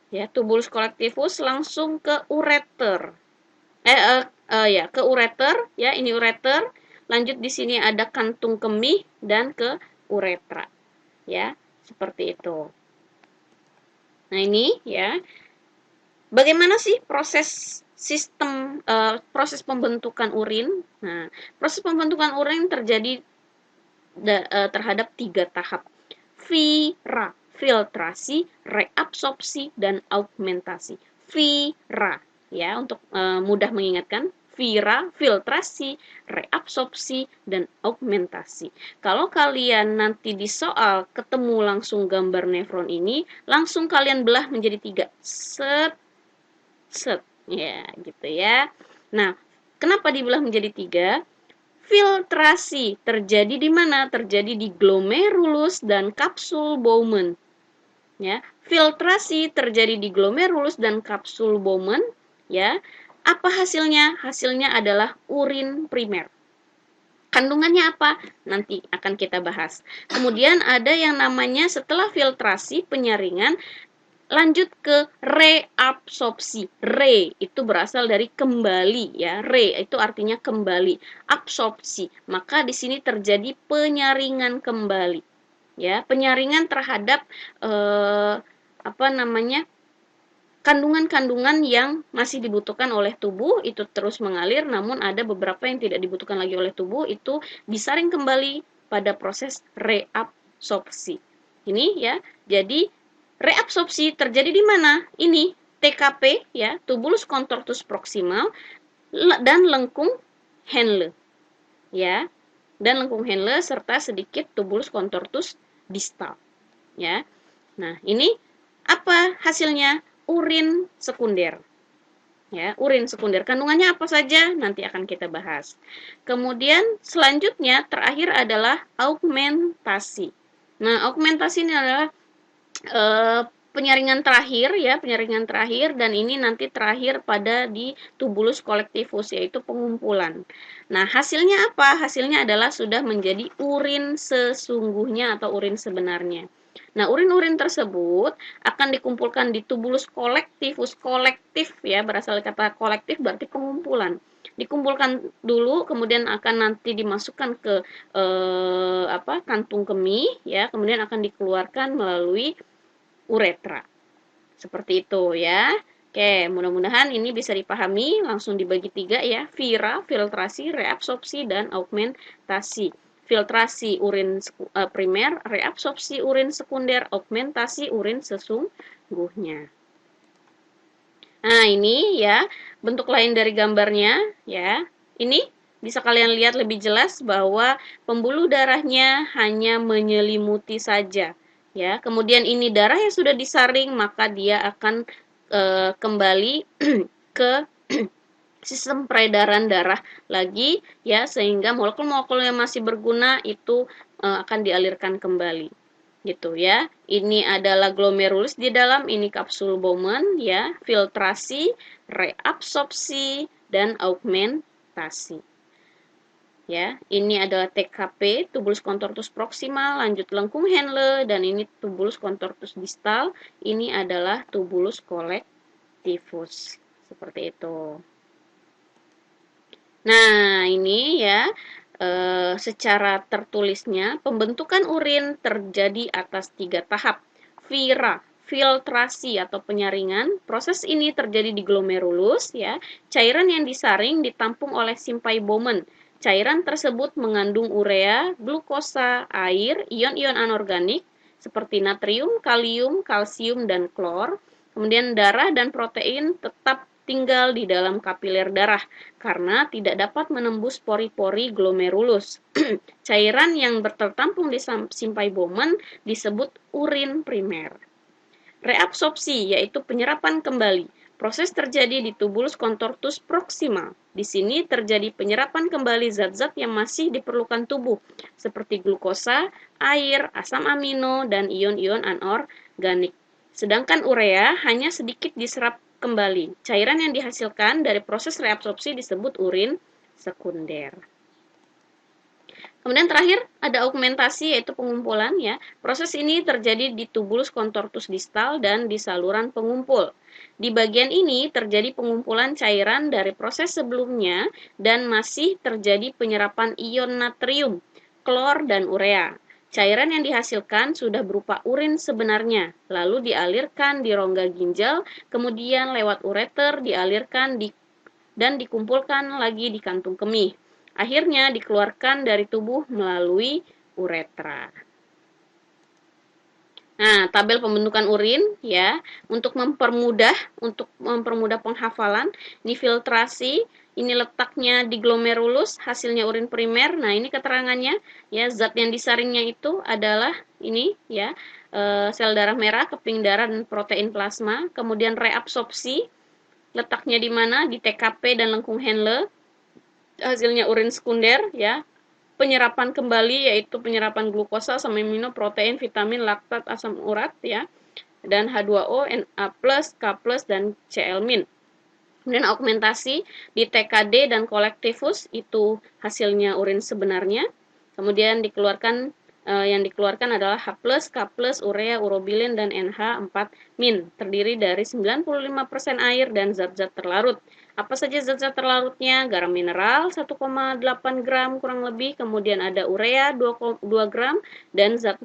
Ya, tubulus collectivus langsung ke ureter. Ke ureter ya, ini ureter. Lanjut di sini ada kantung kemih dan ke uretra. Ya, seperti itu. Nah, ini ya. Bagaimana sih proses pembentukan urin? Nah, proses pembentukan urin terjadi terhadap 3 tahap. Filtrasi, reabsorpsi, dan augmentasi. Ya, untuk mudah mengingatkan. Filtrasi, reabsorpsi, dan augmentasi. Kalau kalian nanti di soal ketemu langsung gambar nefron ini, langsung kalian belah menjadi 3. Set, ya gitu ya. Nah, kenapa dibelah menjadi 3? Filtrasi terjadi di mana? Terjadi di glomerulus dan kapsul Bowman. Ya, filtrasi terjadi di glomerulus dan kapsul Bowman. Ya, apa hasilnya? Hasilnya adalah urin primer. Kandungannya apa? Nanti akan kita bahas. Kemudian ada yang namanya setelah filtrasi penyaringan. Lanjut ke reabsorpsi. Itu berasal dari kembali ya. Itu artinya kembali. Absorpsi. Maka di sini terjadi penyaringan kembali. Ya, penyaringan terhadap kandungan-kandungan yang masih dibutuhkan oleh tubuh itu terus mengalir, namun ada beberapa yang tidak dibutuhkan lagi oleh tubuh itu disaring kembali pada proses reabsorpsi. Ini ya. Jadi reabsorpsi terjadi di mana? Ini TKP ya, tubulus contortus proximal dan lengkung Henle. Ya. Dan lengkung Henle serta sedikit tubulus contortus distal. Ya. Nah, ini apa hasilnya? Urin sekunder. Ya, urin sekunder. Kandungannya apa saja? Nanti akan kita bahas. Kemudian selanjutnya terakhir adalah augmentasi. Nah, augmentasi ini adalah penyaringan terakhir ya, penyaringan terakhir, dan ini nanti terakhir pada di tubulus collectivus yaitu pengumpulan. Nah, hasilnya apa? Hasilnya adalah sudah menjadi urin sesungguhnya atau urin sebenarnya. Nah, urin-urin tersebut akan dikumpulkan di tubulus collectivus. Kolektif ya, berasal dari kata kolektif berarti pengumpulan. Dikumpulkan dulu, kemudian akan nanti dimasukkan ke kantung kemih ya, kemudian akan dikeluarkan melalui uretra. Seperti itu ya. Oke, mudah-mudahan ini bisa dipahami. Langsung dibagi 3 ya. Filtrasi, reabsorpsi, dan augmentasi. Filtrasi urin primer, reabsorpsi urin sekunder, augmentasi urin sesungguhnya. Nah, ini ya, bentuk lain dari gambarnya ya. Ini bisa kalian lihat lebih jelas bahwa pembuluh darahnya hanya menyelimuti saja. Ya, kemudian ini darah yang sudah disaring, maka dia akan kembali ke sistem peredaran darah lagi ya, sehingga molekul-molekul yang masih berguna itu akan dialirkan kembali. gitu ya. Ini adalah glomerulus di dalam, ini kapsul Bowman ya, filtrasi, reabsorpsi dan augmentasi. Ya, ini adalah TKP, tubulus contortus proximal, lanjut lengkung Henle, dan ini tubulus contortus distal, ini adalah tubulus collectivus. Seperti itu. Nah, ini ya, secara tertulisnya, pembentukan urin terjadi atas 3 tahap. Vira, filtrasi atau penyaringan, proses ini terjadi di glomerulus, ya. Cairan yang disaring ditampung oleh simpai Bowman. Cairan tersebut mengandung urea, glukosa, air, ion-ion anorganik seperti natrium, kalium, kalsium, dan klor. Kemudian darah dan protein tetap tinggal di dalam kapiler darah karena tidak dapat menembus pori-pori glomerulus. Cairan yang tertampung di simpai Bowman disebut urin primer. Reabsorpsi yaitu penyerapan kembali. Proses terjadi di tubulus contortus proximal. Di sini terjadi penyerapan kembali zat-zat yang masih diperlukan tubuh, seperti glukosa, air, asam amino, dan ion-ion anorganik. Sedangkan urea hanya sedikit diserap kembali. Cairan yang dihasilkan dari proses reabsorpsi disebut urin sekunder. Kemudian terakhir ada augmentasi yaitu pengumpulan ya. Proses ini terjadi di tubulus contortus distal dan di saluran pengumpul. Di bagian ini terjadi pengumpulan cairan dari proses sebelumnya dan masih terjadi penyerapan ion natrium, klor dan urea. Cairan yang dihasilkan sudah berupa urin sebenarnya, lalu dialirkan di rongga ginjal, kemudian lewat ureter dialirkan dan dikumpulkan lagi di kantung kemih. Akhirnya dikeluarkan dari tubuh melalui uretra. Nah, tabel pembentukan urin ya, untuk mempermudah penghafalan, ini filtrasi, ini letaknya di glomerulus, hasilnya urin primer. Nah, ini keterangannya ya, zat yang disaringnya itu adalah ini ya, sel darah merah, keping darah dan protein plasma. Kemudian reabsorpsi, letaknya di mana? Di TKP dan lengkung Henle. Hasilnya urin sekunder ya. Penyerapan kembali yaitu penyerapan glukosa, asam amino, protein, vitamin, laktat, asam urat ya. Dan H2O, Na+, K+, dan Cl-min. Kemudian augmentasi di TKD dan kolektivus itu hasilnya urin sebenarnya. Kemudian yang dikeluarkan adalah H+, K+, urea, urobilin, dan NH4-min. Terdiri dari 95% air dan zat-zat terlarut. Apa saja zat-zat terlarutnya? Garam mineral 1,8 gram kurang lebih, kemudian ada urea 2 gram, dan zat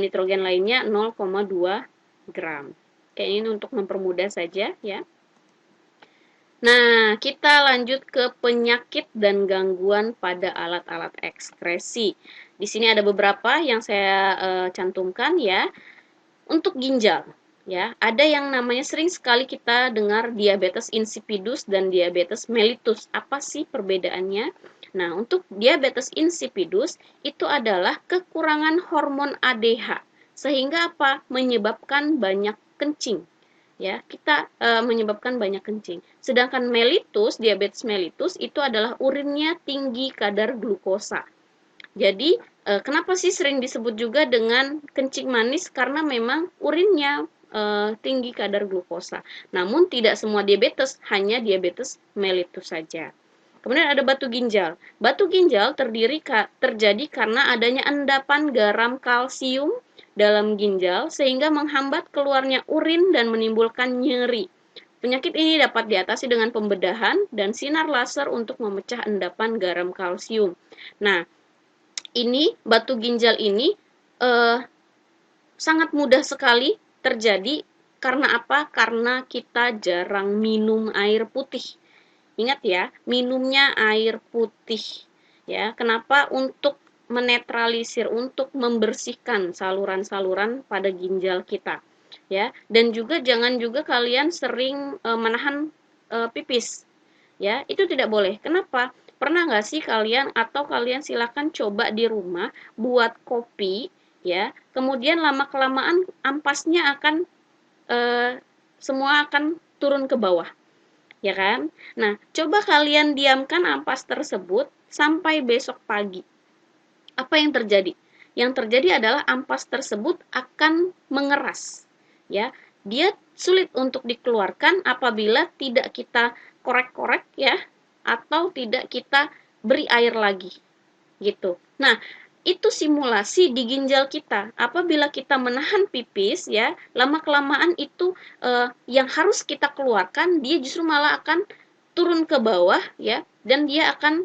nitrogen lainnya 0,2 gram. Oke, ini untuk mempermudah saja ya. Nah, kita lanjut ke penyakit dan gangguan pada alat-alat ekskresi. Di sini ada beberapa yang saya cantumkan ya. Untuk ginjal, ya, ada yang namanya sering sekali kita dengar diabetes insipidus dan diabetes mellitus. Apa sih perbedaannya? Nah, untuk diabetes insipidus itu adalah kekurangan hormon ADH, sehingga apa? Menyebabkan banyak kencing. Ya, kita menyebabkan banyak kencing. Sedangkan mellitus, diabetes mellitus itu adalah urinnya tinggi kadar glukosa. Jadi, kenapa sih sering disebut juga dengan kencing manis? Karena memang urinnya tinggi kadar glukosa. Namun tidak semua diabetes, hanya diabetes mellitus saja. Kemudian ada batu ginjal. Batu ginjal terjadi karena adanya endapan garam kalsium dalam ginjal sehingga menghambat keluarnya urin dan menimbulkan nyeri. Penyakit ini dapat diatasi dengan pembedahan dan sinar laser untuk memecah endapan garam kalsium. Nah, ini batu ginjal ini sangat mudah sekali terjadi karena apa? Karena kita jarang minum air putih. Ingat ya, minumnya air putih. Ya, kenapa? Untuk menetralisir, untuk membersihkan saluran-saluran pada ginjal kita. Ya, dan juga jangan juga kalian sering menahan pipis. Ya, itu tidak boleh. Kenapa? Pernah nggak sih kalian atau kalian silakan coba di rumah buat kopi ya, kemudian lama-kelamaan ampasnya akan semua akan turun ke bawah, ya kan? Nah, coba kalian diamkan ampas tersebut sampai besok pagi. Apa yang terjadi? yang terjadi adalah ampas tersebut akan mengeras, ya. Dia sulit untuk dikeluarkan apabila tidak kita korek-korek, ya, atau tidak kita beri air lagi, gitu. Nah, itu simulasi di ginjal kita. Apabila kita menahan pipis, ya, lama-kelamaan itu yang harus kita keluarkan, dia justru malah akan turun ke bawah, ya, dan dia akan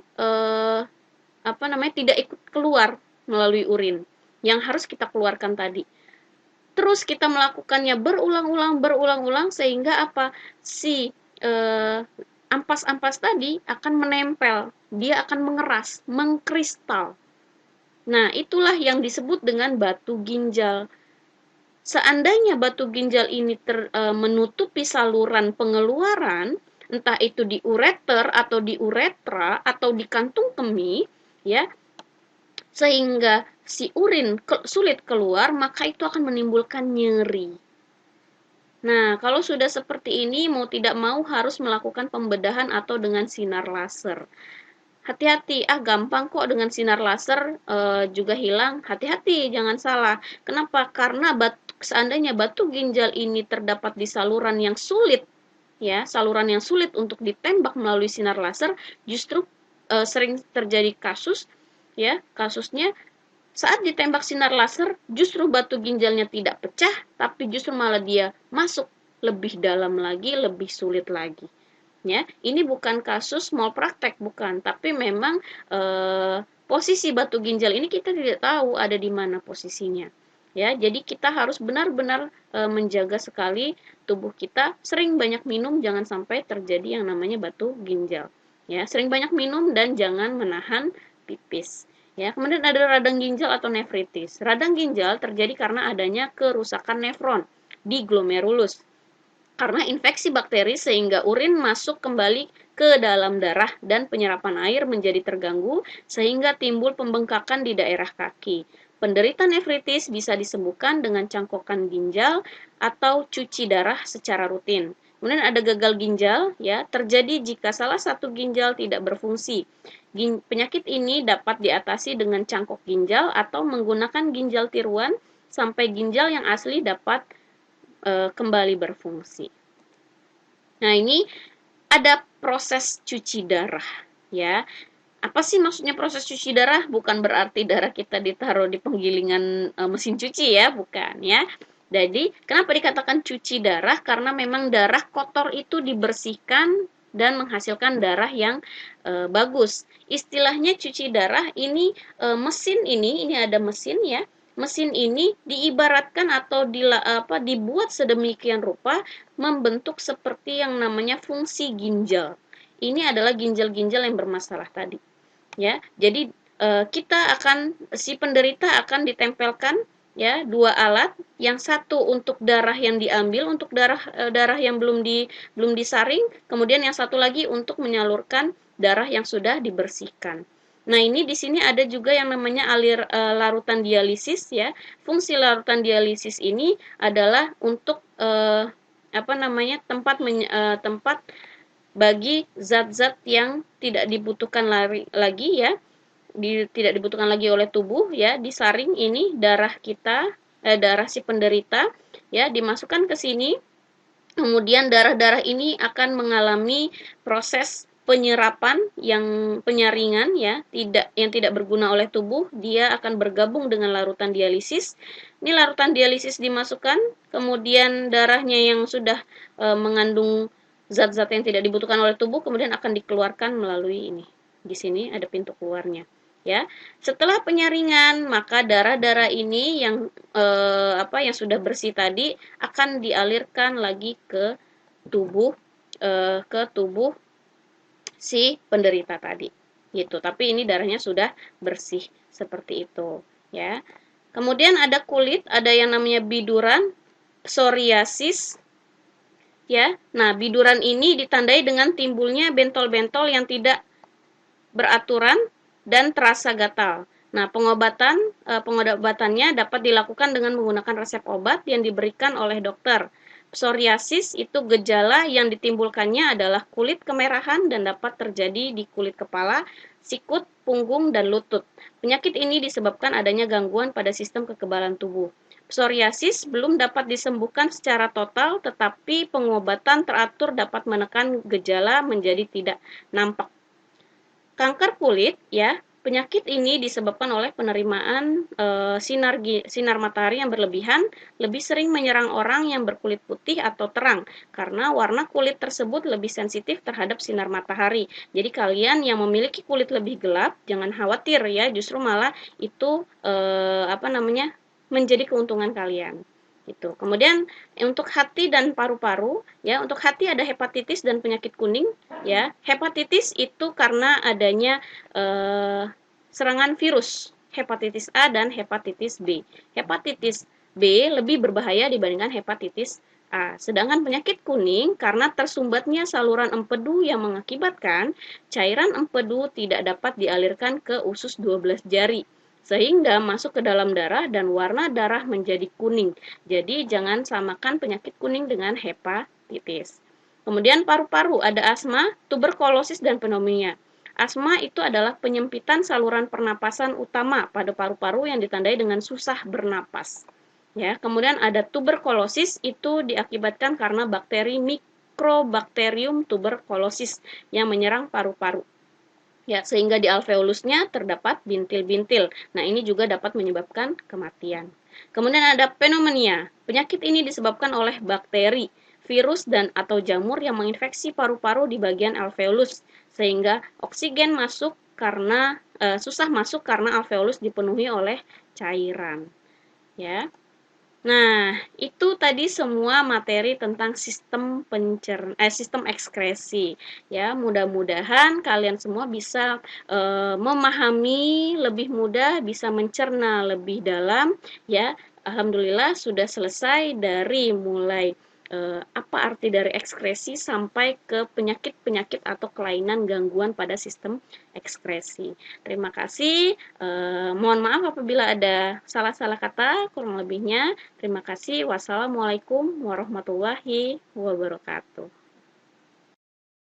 tidak ikut keluar melalui urin yang harus kita keluarkan tadi. Terus kita melakukannya berulang-ulang sehingga apa? Si ampas-ampas tadi akan menempel, dia akan mengeras, mengkristal. Nah, itulah yang disebut dengan batu ginjal. Seandainya batu ginjal ini menutupi saluran pengeluaran, entah itu di ureter atau di uretra atau di kantung kemih, ya, sehingga si urin sulit keluar, maka itu akan menimbulkan nyeri. Nah, kalau sudah seperti ini, mau tidak mau harus melakukan pembedahan atau dengan sinar laser. Hati-hati, gampang kok dengan sinar laser juga hilang. Hati-hati, jangan salah. Kenapa? Karena seandainya batu ginjal ini terdapat di saluran yang sulit, ya, saluran yang sulit untuk ditembak melalui sinar laser, justru sering terjadi kasusnya saat ditembak sinar laser, justru batu ginjalnya tidak pecah, tapi justru malah dia masuk lebih dalam lagi, lebih sulit lagi. Ya, ini bukan kasus malpraktek, bukan, tapi memang posisi batu ginjal ini kita tidak tahu ada di mana posisinya. Ya, jadi kita harus benar-benar menjaga sekali tubuh kita, sering banyak minum, jangan sampai terjadi yang namanya batu ginjal. Ya, sering banyak minum dan jangan menahan pipis. Ya, kemudian ada radang ginjal atau nefritis. Radang ginjal terjadi karena adanya kerusakan nefron di glomerulus karena infeksi bakteri sehingga urin masuk kembali ke dalam darah dan penyerapan air menjadi terganggu sehingga timbul pembengkakan di daerah kaki. Penderita nefritis bisa disembuhkan dengan cangkokan ginjal atau cuci darah secara rutin. Kemudian ada gagal ginjal, ya, terjadi jika salah satu ginjal tidak berfungsi. Penyakit ini dapat diatasi dengan cangkok ginjal atau menggunakan ginjal tiruan sampai ginjal yang asli dapat kembali berfungsi. Nah, ini ada proses cuci darah, ya. Apa sih maksudnya proses cuci darah? Bukan berarti darah kita ditaruh di penggilingan mesin cuci, ya, bukan, ya. Jadi, kenapa dikatakan cuci darah? Karena memang darah kotor itu dibersihkan dan menghasilkan darah yang bagus. Istilahnya cuci darah ini mesin ini ada mesin, ya. Mesin ini diibaratkan atau dibuat sedemikian rupa membentuk seperti yang namanya fungsi ginjal. Ini adalah ginjal-ginjal yang bermasalah tadi. Ya, jadi si penderita akan ditempelkan, ya, dua alat, yang satu untuk darah yang diambil, untuk darah yang belum disaring, kemudian yang satu lagi untuk menyalurkan darah yang sudah dibersihkan. Nah, ini di sini ada juga yang namanya larutan dialisis, ya. Fungsi larutan dialisis ini adalah untuk tempat bagi zat-zat yang tidak dibutuhkan lagi, ya. Tidak dibutuhkan lagi oleh tubuh, ya, disaring ini darah si penderita, ya, dimasukkan ke sini. Kemudian darah-darah ini akan mengalami proses penyerapan penyaringan, ya, yang tidak berguna oleh tubuh, dia akan bergabung dengan larutan dialisis. Ini larutan dialisis dimasukkan, kemudian darahnya yang sudah mengandung zat-zat yang tidak dibutuhkan oleh tubuh kemudian akan dikeluarkan melalui ini. Di sini ada pintu keluarnya. Ya, setelah penyaringan maka darah-darah ini yang sudah bersih tadi akan dialirkan lagi ke tubuh si penderita tadi, gitu. Tapi ini darahnya sudah bersih seperti itu, ya. Kemudian ada kulit, ada yang namanya biduran, psoriasis, ya. Nah, biduran ini ditandai dengan timbulnya bentol-bentol yang tidak beraturan dan terasa gatal. Nah, pengobatannya dapat dilakukan dengan menggunakan resep obat yang diberikan oleh dokter. Psoriasis itu gejala yang ditimbulkannya adalah kulit kemerahan dan dapat terjadi di kulit kepala, sikut, punggung, dan lutut. Penyakit ini disebabkan adanya gangguan pada sistem kekebalan tubuh. Psoriasis belum dapat disembuhkan secara total, tetapi pengobatan teratur dapat menekan gejala menjadi tidak nampak. Kanker kulit, ya, penyakit ini disebabkan oleh penerimaan sinar matahari yang berlebihan, lebih sering menyerang orang yang berkulit putih atau terang, karena warna kulit tersebut lebih sensitif terhadap sinar matahari. Jadi kalian yang memiliki kulit lebih gelap, jangan khawatir ya, justru malah itu menjadi keuntungan kalian. Gitu. Kemudian untuk hati dan paru-paru, ya, untuk hati ada hepatitis dan penyakit kuning, ya. Hepatitis itu karena adanya serangan virus hepatitis A dan hepatitis B. Hepatitis B lebih berbahaya dibandingkan hepatitis A. Sedangkan penyakit kuning karena tersumbatnya saluran empedu yang mengakibatkan cairan empedu tidak dapat dialirkan ke usus 12 jari, sehingga masuk ke dalam darah dan warna darah menjadi kuning. Jadi jangan samakan penyakit kuning dengan hepatitis. Kemudian paru-paru ada asma, tuberkulosis dan pneumonia. Asma itu adalah penyempitan saluran pernapasan utama pada paru-paru yang ditandai dengan susah bernapas. Ya, kemudian ada tuberkulosis, itu diakibatkan karena bakteri Mycobacterium tuberculosis yang menyerang paru-paru. Ya, sehingga di alveolusnya terdapat bintil-bintil. Nah, ini juga dapat menyebabkan kematian. Kemudian ada pneumonia. Penyakit ini disebabkan oleh bakteri, virus, dan atau jamur yang menginfeksi paru-paru di bagian alveolus, sehingga oksigen masuk karena susah masuk karena alveolus dipenuhi oleh cairan. Ya. Nah, itu tadi semua materi tentang sistem ekskresi. Ya, mudah-mudahan kalian semua bisa memahami lebih mudah, bisa mencerna lebih dalam, ya. Alhamdulillah sudah selesai dari mulai apa arti dari ekskresi sampai ke penyakit-penyakit atau kelainan gangguan pada sistem ekskresi. Terima kasih. Mohon maaf apabila ada salah-salah kata, kurang lebihnya. Terima kasih. Wassalamualaikum warahmatullahi wabarakatuh.